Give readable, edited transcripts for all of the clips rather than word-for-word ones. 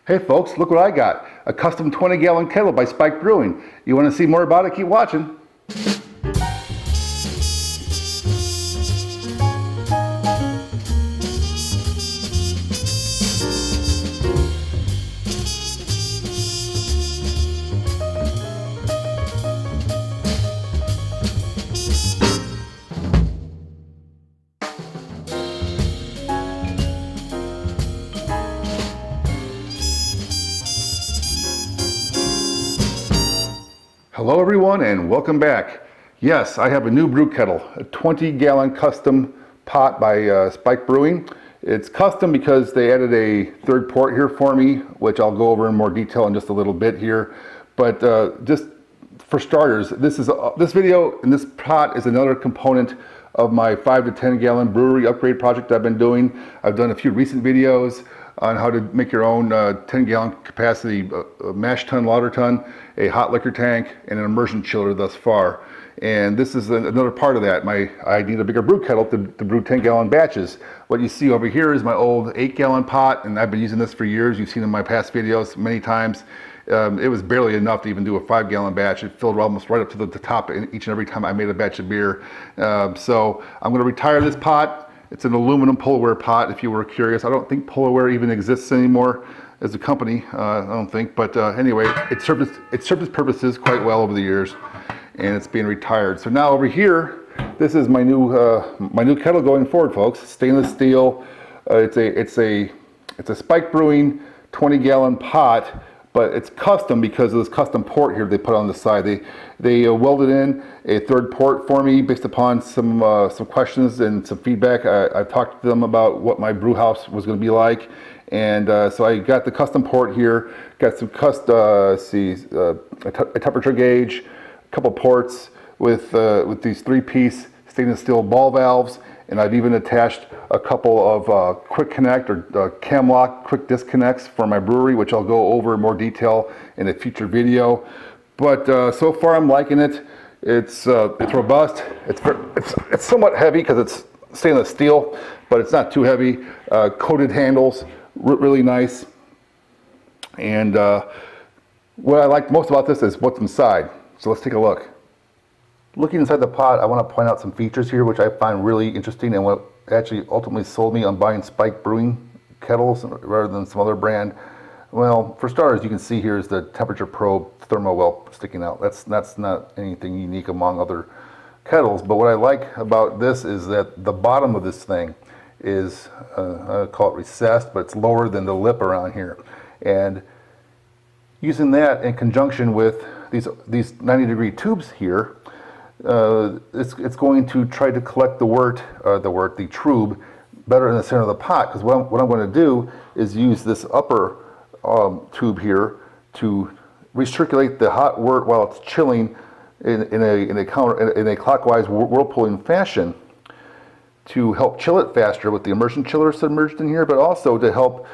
Hey folks, look what I got. A custom 20-gallon kettle by Spike Brewing. You want to see more about it? Keep watching. Hello everyone and welcome back. Yes, I have a new brew kettle, a 20-gallon custom pot by Spike Brewing. It's custom because they added a third port here for me, which I'll go over in more detail in just a little bit here. But just for starters, this video and this pot is another component of my 5 to 10 gallon brewery upgrade project I've been doing. I've done a few recent videos on how to make your own 10-gallon capacity mash tun, lauter tun, a hot liquor tank, and an immersion chiller thus far. And this is another part of that. I need a bigger brew kettle to brew 10-gallon batches. What you see over here is my old 8-gallon pot, and I've been using this for years. You've seen in my past videos many times. It was barely enough to even do a 5-gallon batch. It filled almost right up to the top each and every time I made a batch of beer. So I'm going to retire this pot. It's an aluminum Polarware pot, if you were curious. I don't think Polarware even exists anymore as a company, I don't think. But anyway, it served its purposes quite well over the years, and it's being retired. So now over here, this is my new kettle going forward, folks. Stainless steel. It's a Spike Brewing 20-gallon pot, but it's custom because of this custom port here they put on the side. They welded in a third port for me based upon some questions and some feedback. I've talked to them about what my brew house was going to be like, and so I got the custom port here. Got some a temperature gauge, a couple ports with these 3-piece stainless steel ball valves. And I've even attached a couple of quick connect or cam lock quick disconnects for my brewery, which I'll go over in more detail in a future video. But so far I'm liking it. It's robust. It's somewhat heavy because it's stainless steel, but it's not too heavy. Coated handles, really nice. And what I like most about this is what's inside. So let's take a look. Looking inside the pot, I want to point out some features here which I find really interesting and what actually ultimately sold me on buying Spike Brewing kettles rather than some other brand. Well, for starters, you can see here is the temperature probe thermo well sticking out. That's not anything unique among other kettles, but what I like about this is that the bottom of this thing is, I call it recessed, but it's lower than the lip around here. And using that in conjunction with these 90-degree tubes here, it's going to try to collect the trub better in the center of the pot, because what I'm going to do is use this upper tube here to recirculate the hot wort while it's chilling in a clockwise whirlpooling fashion to help chill it faster with the immersion chiller submerged in here, but also to help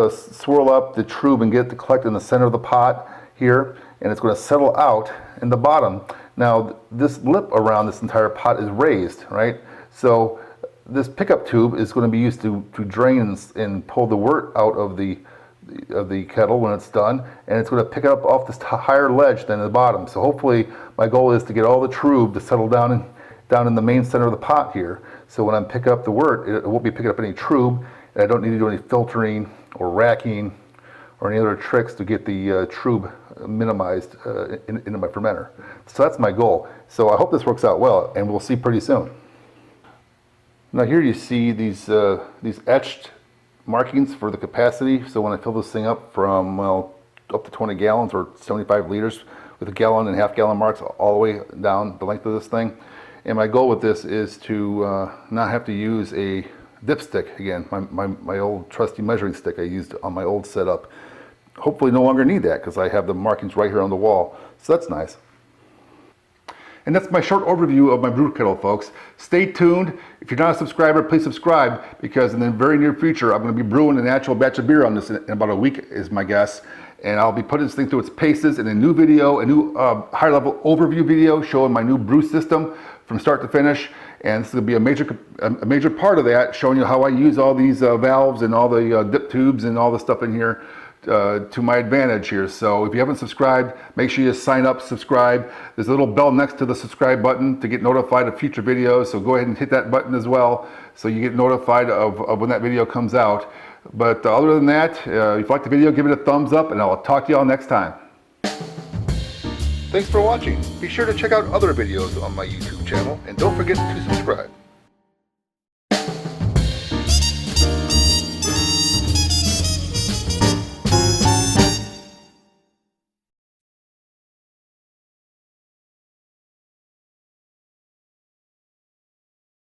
swirl up the trub and get it to collect in the center of the pot here, and it's going to settle out in the bottom. Now, this lip around this entire pot is raised, right? So this pickup tube is going to be used to drain and pull the wort out of the kettle when it's done, and it's going to pick it up off this higher ledge than the bottom. So hopefully my goal is to get all the trub to settle down in the main center of the pot here. So when I pick up the wort, it won't be picking up any trub, and I don't need to do any filtering or racking or any other tricks to get the trub minimized into my fermenter. So that's my goal. So I hope this works out well, and we'll see pretty soon. Now here you see these etched markings for the capacity. So when I fill this thing up from, well, up to 20 gallons or 75 liters with a gallon and half-gallon marks all the way down the length of this thing. And my goal with this is to not have to use a dipstick again, my old trusty measuring stick I used on my old setup. Hopefully no longer need that because I have the markings right here on the wall. So that's nice. And that's my short overview of my brew kettle, folks. Stay tuned. If you're not a subscriber, please subscribe, because in the very near future, I'm going to be brewing an actual batch of beer on this in about a week, is my guess. And I'll be putting this thing through its paces in a new video, a new high-level overview video showing my new brew system from start to finish. And this is going to be a major part of that, showing you how I use all these valves and all the dip tubes and all the stuff in here to my advantage here. So if you haven't subscribed, make sure you sign up, subscribe. There's a little bell next to the subscribe button to get notified of future videos. So go ahead and hit that button as well, so you get notified of when that video comes out. But other than that, if you like the video, give it a thumbs up, and I'll talk to y'all next time. Thanks for watching. Be sure to check out other videos on my YouTube channel, and don't forget to subscribe.